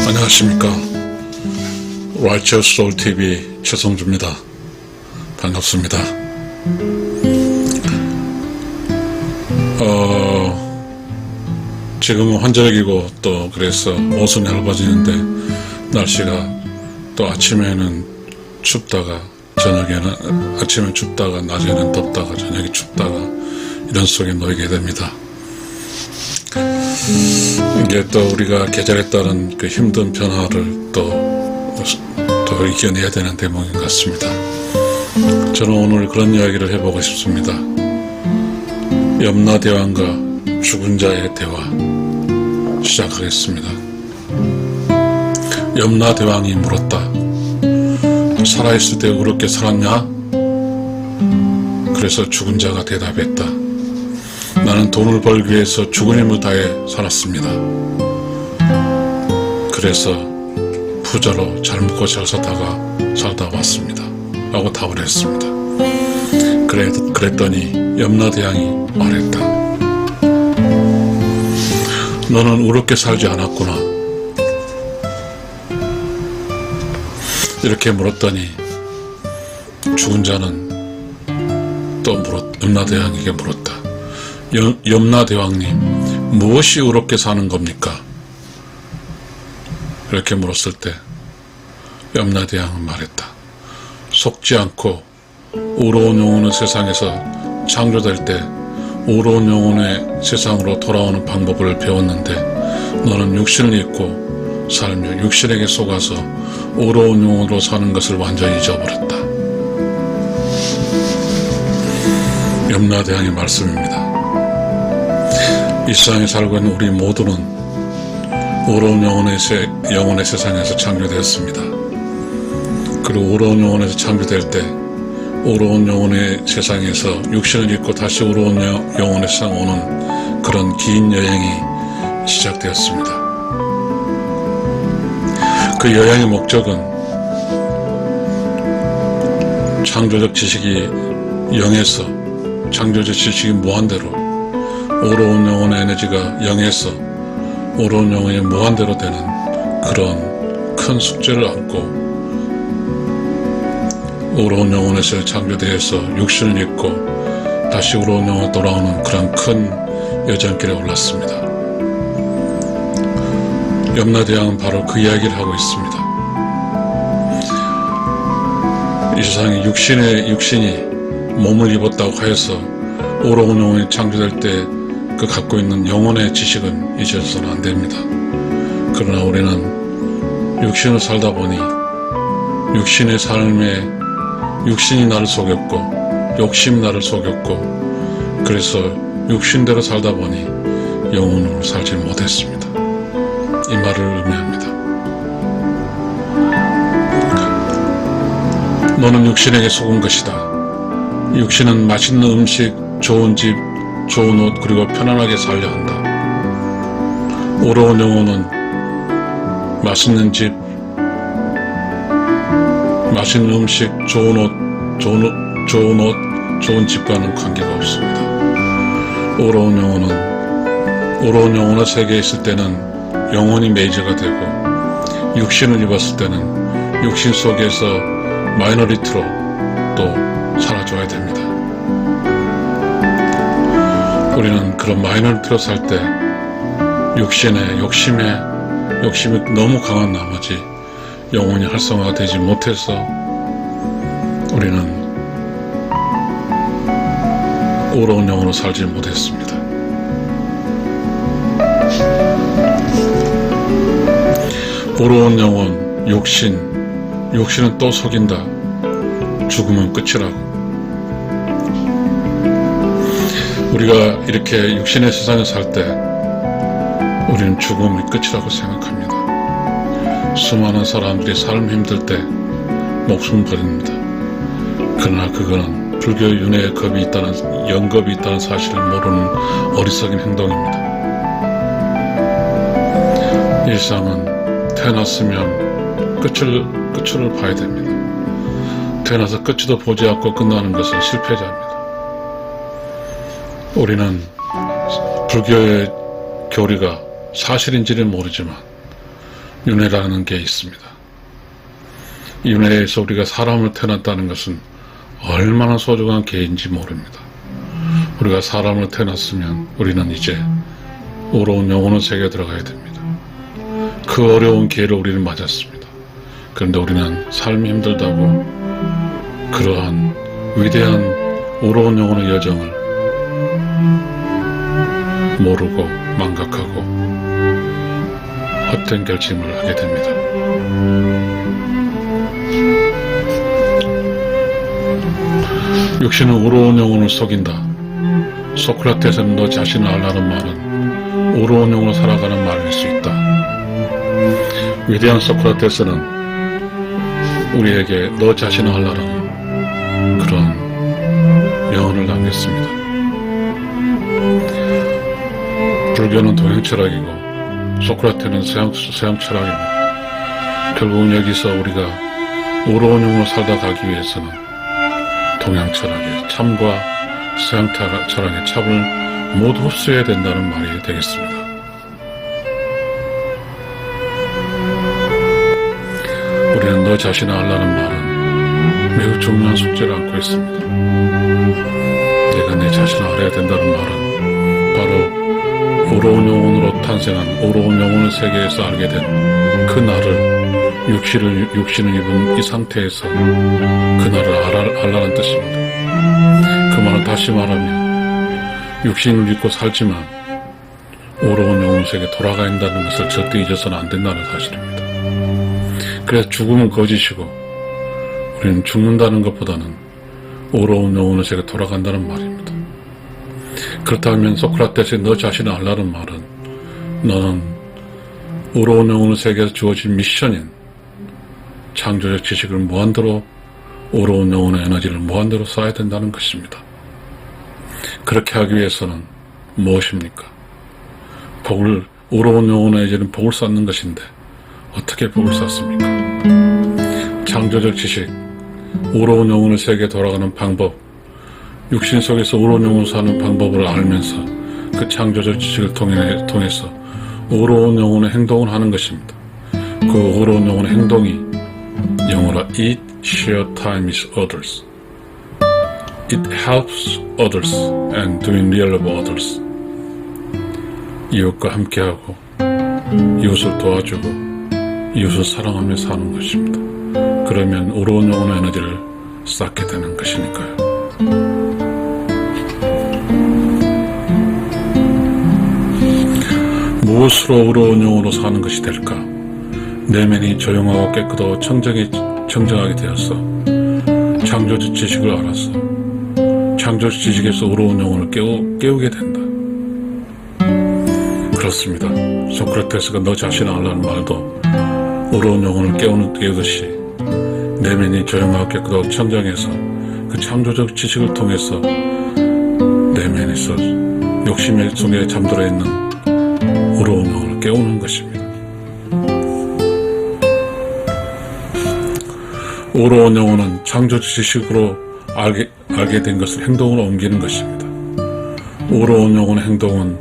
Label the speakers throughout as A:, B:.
A: 안녕하십니까. Righteous Soul TV 최성주입니다. 반갑습니다. 지금은 환절기고 또 그래서 옷은 얇아지는데 날씨가 또 아침에는 춥다가 저녁에는 아침에 춥다가 낮에는 덥다가 저녁에 춥다가 이런 속에 놓이게 됩니다. 이게 또 우리가 계절에 따른 그 힘든 변화를 또 이겨내야 되는 대목인 것 같습니다. 저는 오늘 그런 이야기를 해보고 싶습니다. 염라대왕과 죽은 자의 대화 시작하겠습니다. 염라대왕이 물었다. 살아있을 때 의롭게 살았냐? 그래서 죽은 자가 대답했다. 나는 돈을 벌기 위해서 죽은 힘을 다해 살았습니다. 그래서 부자로 잘 먹고 잘 살다 왔습니다. 라고 답을 했습니다. 그랬더니 염라대왕이 말했다. 너는 의롭게 살지 않았구나. 이렇게 물었더니 죽은 자는 또 염라대왕에게 물었다. 염라대왕님, 무엇이 의롭게 사는 겁니까? 이렇게 물었을 때 염라대왕은 말했다. 속지 않고 의로운 영혼은 세상에서 창조될 때 의로운 영혼의 세상으로 돌아오는 방법을 배웠는데 너는 육신을 입고 살며 육신에게 속아서 의로운 영혼으로 사는 것을 완전히 잊어버렸다. 염라대왕의 말씀입니다. 이 세상에 살고 있는 우리 모두는 의로운 영혼의 세상에서 창조되었습니다. 그리고 의로운 영혼에서 창조될 때 의로운 영혼의 세상에서 육신을 입고 다시 의로운 영혼의 세상 오는 그런 긴 여행이 시작되었습니다. 그 여행의 목적은 창조적 지식이 영에서 창조적 지식이 무한대로 의로운 영혼의 에너지가 영에서 의로운 영혼이 무한대로 되는 그런 큰 숙제를 안고 의로운 영혼에서 창조되어서 육신을 입고 다시 의로운 영혼으로 돌아오는 그런 큰 여정길에 올랐습니다. 염라대왕은 바로 그 이야기를 하고 있습니다. 이 세상에 육신이 몸을 입었다고 하여서 의로운 영혼이 창조될 때 그 갖고 있는 영혼의 지식은 잊어서는 안 됩니다. 그러나 우리는 육신을 살다 보니 육신의 삶에 육신이 나를 속였고 욕심이 나를 속였고 그래서 육신대로 살다 보니 영혼으로 살지 못했습니다. 이 말을 의미합니다. 너는 육신에게 속은 것이다. 육신은 맛있는 음식, 좋은 집, 좋은 옷 그리고 편안하게 살려 한다. 의로운 영혼은 맛있는 집, 맛있는 음식, 좋은 옷, 좋은 집과는 관계가 없습니다. 의로운 영혼의 세계에 있을 때는 영혼이 메이저가 되고 육신을 입었을 때는 육신 속에서 마이너리티로 또 살아줘야 됩니다. 우리는 그런 마이너리티로 살 때 욕심이 너무 강한 나머지 영혼이 활성화가 되지 못해서 우리는 의로운 영혼으로 살지 못했습니다. 의로운 영혼, 육신은 또 속인다. 죽으면 끝이라고. 우리가 이렇게 육신의 세상에 살 때 우리는 죽음이 끝이라고 생각합니다. 수많은 사람들이 삶 힘들 때 목숨 버립니다. 그러나 그거는 불교의 윤회의 영겁이 있다는 사실을 모르는 어리석은 행동입니다. 이 세상은 태어났으면 끝을 봐야 됩니다. 태어나서 끝도 보지 않고 끝나는 것은 실패자입니다. 우리는 불교의 교리가 사실인지는 모르지만 윤회라는 게 있습니다. 윤회에서 우리가 사람을 태어났다는 것은 얼마나 소중한 계인지 모릅니다. 우리가 사람을 태어났으면 우리는 이제 어려운 영혼의 세계에 들어가야 됩니다. 그 어려운 기회를 우리는 맞았습니다. 그런데 우리는 삶이 힘들다고 그러한 위대한 어려운 영혼의 여정을 모르고 망각하고 헛된 결심을 하게 됩니다. 육신은 어려운 영혼을 속인다. 소크라테스는 너 자신을 알라는 말은 어려운 영혼을 살아가는 말일 수 있다. 위대한 소크라테스는 우리에게 너 자신을 알라는 그런 명언을 남겼습니다. 불교는 동양 철학이고 소크라테는 서양 철학입니다. 결국은 여기서 우리가 어려운 영혼을 살다 가기 위해서는 동양 철학의 참과 서양 철학의 참을 모두 흡수해야 된다는 말이 되겠습니다. 우리는 너 자신을 알라는 말은 매우 중요한 숙제를 안고 있습니다. 내가 내 자신을 알아야 된다는 말은 바로 어려운 영혼으로 탄생한 어려운 영혼의 세계에서 알게 된 그 나를 육신을 입은 이 상태에서 그 나를 알라는 뜻입니다. 그 말은 다시 말하면 육신을 입고 살지만 어려운 영혼 세계에 돌아가야 한다는 것을 절대 잊어서는 안 된다는 사실입니다. 그래서 죽음은 거짓이고 우리는 죽는다는 것보다는 어려운 영혼의 세계에 돌아간다는 말입니다. 그렇다면 소크라테스의 너 자신을 알라는 말은 너는 어려운 영혼의 세계에서 주어진 미션인 창조적 지식을 무한대로 어려운 영혼의 에너지를 무한대로 쌓아야 된다는 것입니다. 그렇게 하기 위해서는 무엇입니까? 어려운 영혼의 에너지는 복을 쌓는 것인데 어떻게 복을 쌓습니까? 창조적 지식, 어려운 영혼의 세계에 돌아가는 방법, 육신 속에서 어려운 영혼을 사는 방법을 알면서 그 창조적 지식을 통해서 어려운 영혼의 행동을 하는 것입니다. 그 어려운 영혼의 행동이 영어로 Eat, Share Time with Others. It helps others and doing real of others. 이웃과 함께하고 이웃을 도와주고 이웃을 사랑하며 사는 것입니다. 그러면 어려운 영혼의 에너지를 쌓게 되는 것이니까요. 무엇으로 어려운 영혼으로 사는 것이 될까? 내면이 조용하고 깨끗하고 청정하게 되어서 창조적 지식을 알아서 창조적 지식에서 어려운 영혼을 깨우게 된다. 그렇습니다. 소크라테스가 너 자신을 알라는 말도 어려운 영혼을 깨우듯이 내면이 조용하고 깨끗하고 청정해서 그 창조적 지식을 통해서 내면에서 욕심 속에 잠들어 있는 어려운 영혼을 깨우는 것입니다. 어려운 영혼은 창조적 지식으로 알게 된 것을 행동으로 옮기는 것입니다. 어려운 영혼의 행동은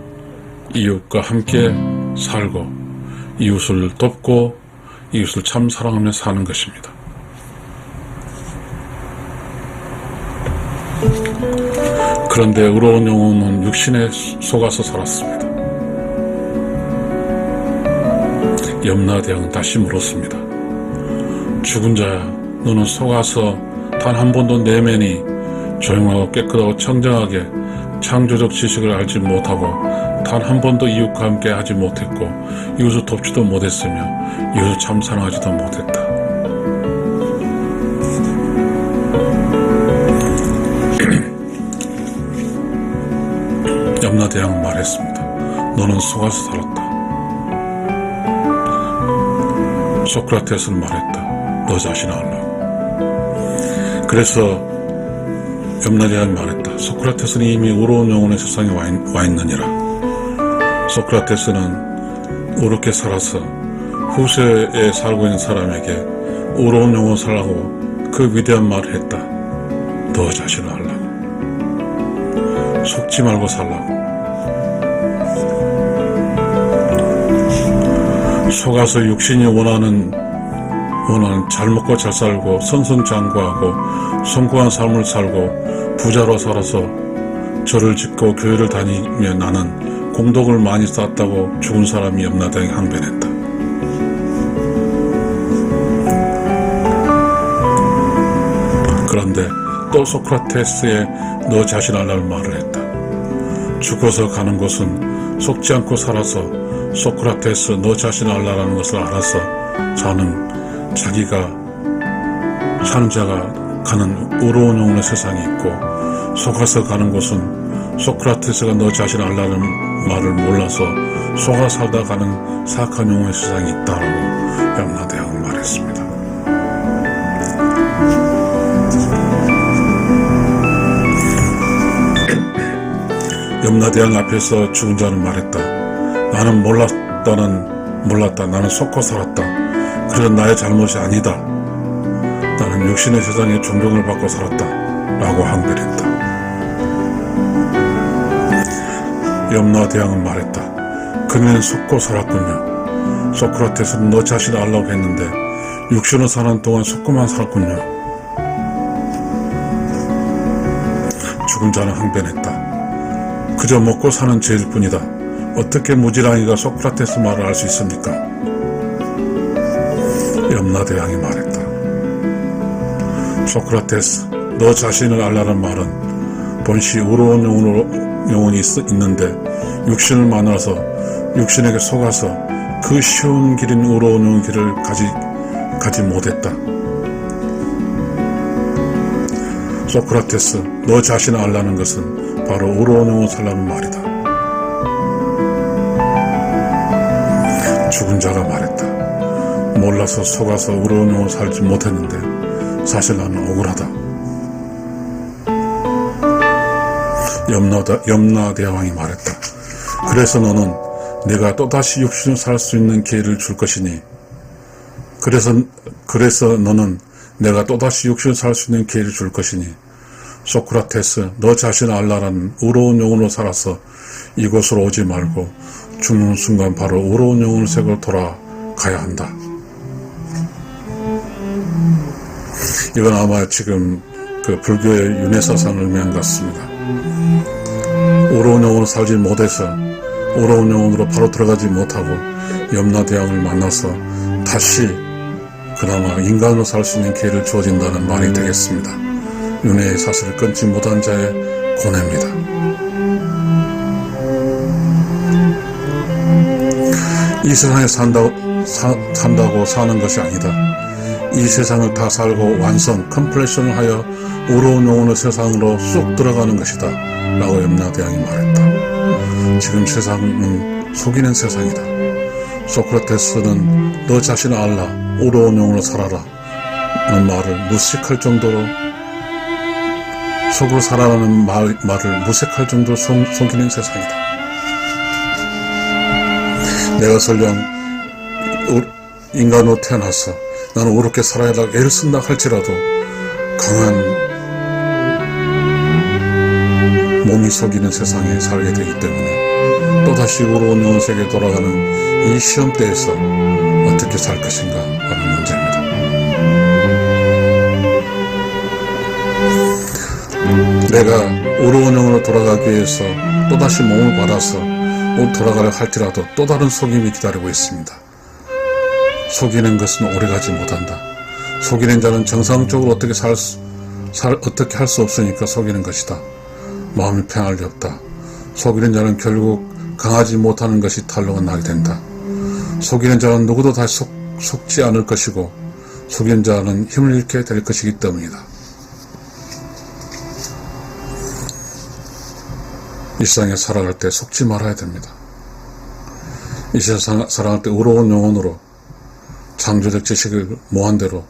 A: 이웃과 함께 살고 이웃을 돕고 이웃을 참 사랑하며 사는 것입니다. 그런데 어려운 영혼은 육신에 속아서 살았습니다. 염라대왕은 다시 물었습니다. 죽은 자야, 너는 속아서 단 한 번도 내면이 조용하고 깨끗하고 청정하게 창조적 지식을 알지 못하고 단 한 번도 이웃과 함께 하지 못했고 이웃을 돕지도 못했으며 이웃을 참 사랑하지도 못했다. 염라대왕은 말했습니다. 너는 속아서 살았다. 소크라테스는 말했다. 너 자신을 알라고. 그래서 염라대왕이 말했다. 소크라테스는 이미 어려운 영혼의 세상에 와 있느니라. 소크라테스는 어렵게 살아서 후세에 살고 있는 사람에게 어려운 영혼을 살라고 그 위대한 말을 했다. 너 자신을 알라고. 속지 말고 살라고. 속아서 육신이 원하는 잘 먹고 잘 살고 선선장구하고 성공한 삶을 살고 부자로 살아서 절을 짓고 교회를 다니며 나는 공덕을 많이 쌓았다고 죽은 사람이 염라대왕이 항변했다. 그런데 또 소크라테스의 너 자신 알라는 말을 했다. 죽어서 가는 곳은 속지 않고 살아서 소크라테스 너 자신 알라라는 것을 알아서 자기가 사는 자가 가는 의로운 영혼의 세상이 있고 속아서 가는 곳은 소크라테스가 너 자신 알라는 말을 몰라서 속아 살다 가는 사악한 영혼의 세상이 있다라고 염라대왕은 말했습니다. 염라대왕 앞에서 죽은 자는 말했다. 나는 몰랐다. 나는 속고 살았다. 그래서 나의 잘못이 아니다. 나는 육신의 세상에 존경을 받고 살았다. 라고 항변했다. 염라대왕은 말했다. 그는 속고 살았군요. 소크라테스는 너 자신을 알라고 했는데 육신을 사는 동안 속고만 살았군요. 죽은 자는 항변했다. 그저 먹고 사는 죄일 뿐이다. 어떻게 무지랑이가 소크라테스 말을 알 수 있습니까? 염라대왕이 말했다. 소크라테스, 너 자신을 알라는 말은 본시 의로운 영혼이 있는데 육신을 만나서 육신에게 속아서 그 쉬운 길인 의로운 영혼 길을 가지 못했다. 소크라테스, 너 자신을 알라는 것은 바로 의로운 영혼 살라는 말이다. 죽은 자가 말했다. 몰라서 속아서 의로운 영혼 살지 못했는데 사실 나는 억울하다. 염라대왕이 말했다. 그래서 너는 내가 또다시 육신을 살 수 있는 기회를 줄 것이니 그래서 너는 내가 또다시 육신을 살 수 있는 기회를 줄 것이니 소크라테스, 너 자신을 알라라는 의로운 영혼으로 살아서 이곳으로 오지 말고 죽는 순간 바로 의로운 영혼의 세계로 돌아가야 한다. 이건 아마 지금 그 불교의 윤회사상을 의미한 것 같습니다. 의로운 영혼으로 살지 못해서 의로운 영혼으로 바로 들어가지 못하고 염라대왕을 만나서 다시 그나마 인간으로 살 수 있는 기회를 주어진다는 말이 되겠습니다. 윤회의 사슬을 끊지 못한 자의 고뇌입니다. 이 세상에 산다고 사는 것이 아니다. 이 세상을 다 살고 완성, 컴플레이션을 하여 의로운 영혼의 세상으로 쑥 들어가는 것이다. 라고 염라대왕이 말했다. 지금 세상은 속이는 세상이다. 소크라테스는 너 자신을 알라, 의로운 영혼으로 살아라 라는 말을 무색할 정도로 속으로 살아라는 말을 무색할 정도로 속이는 세상이다. 내가 설령 인간으로 태어나서 나는 옳게 살아야 애를 쓴다 할지라도 강한 몸이 속이는 세상에 살게 되기 때문에 또다시 의로운 영혼 세계에 돌아가는 이 시험대에서 어떻게 살 것인가 하는 문제입니다. 내가 의로운 영혼으로 돌아가기 위해서 또다시 몸을 받아서 돌아가려 할지라도 또 다른 속임이 기다리고 있습니다. 속이는 것은 오래가지 못한다. 속이는 자는 정상적으로 어떻게 할 수 없으니까 속이는 것이다. 마음이 평안할 리 없다. 속이는 자는 결국 강하지 못하는 것이 탄로가 나게 된다. 속이는 자는 누구도 다시 속지 않을 것이고 속이는 자는 힘을 잃게 될 것이기 때문이다. 이 세상에 살아갈 때 속지 말아야 됩니다. 이 세상 살아갈 때 의로운 영혼으로 창조적 지식을 무한대로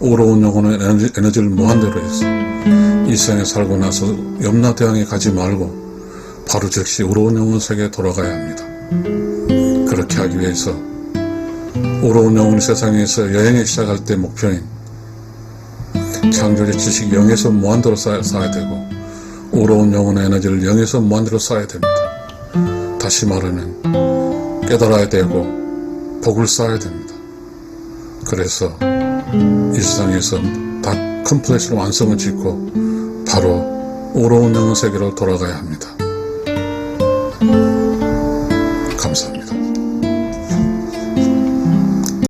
A: 의로운 영혼의 에너지를 무한대로 해서 이 세상에 살고 나서 염라대왕에 가지 말고 바로 즉시 의로운 영혼 세계에 돌아가야 합니다. 그렇게 하기 위해서 의로운 영혼의 세상에서 여행을 시작할 때 목표인 창조적 지식이 영에서 무한대로 쌓아야 되고 의로운 영혼의 에너지를 영에서 무한대로 쌓아야 됩니다. 다시 말하면 깨달아야 되고 복을 쌓아야 됩니다. 그래서 이 세상에서 다 컴플렉스로 완성을 짓고 바로 오로운 영혼 세계로 돌아가야 합니다. 감사합니다.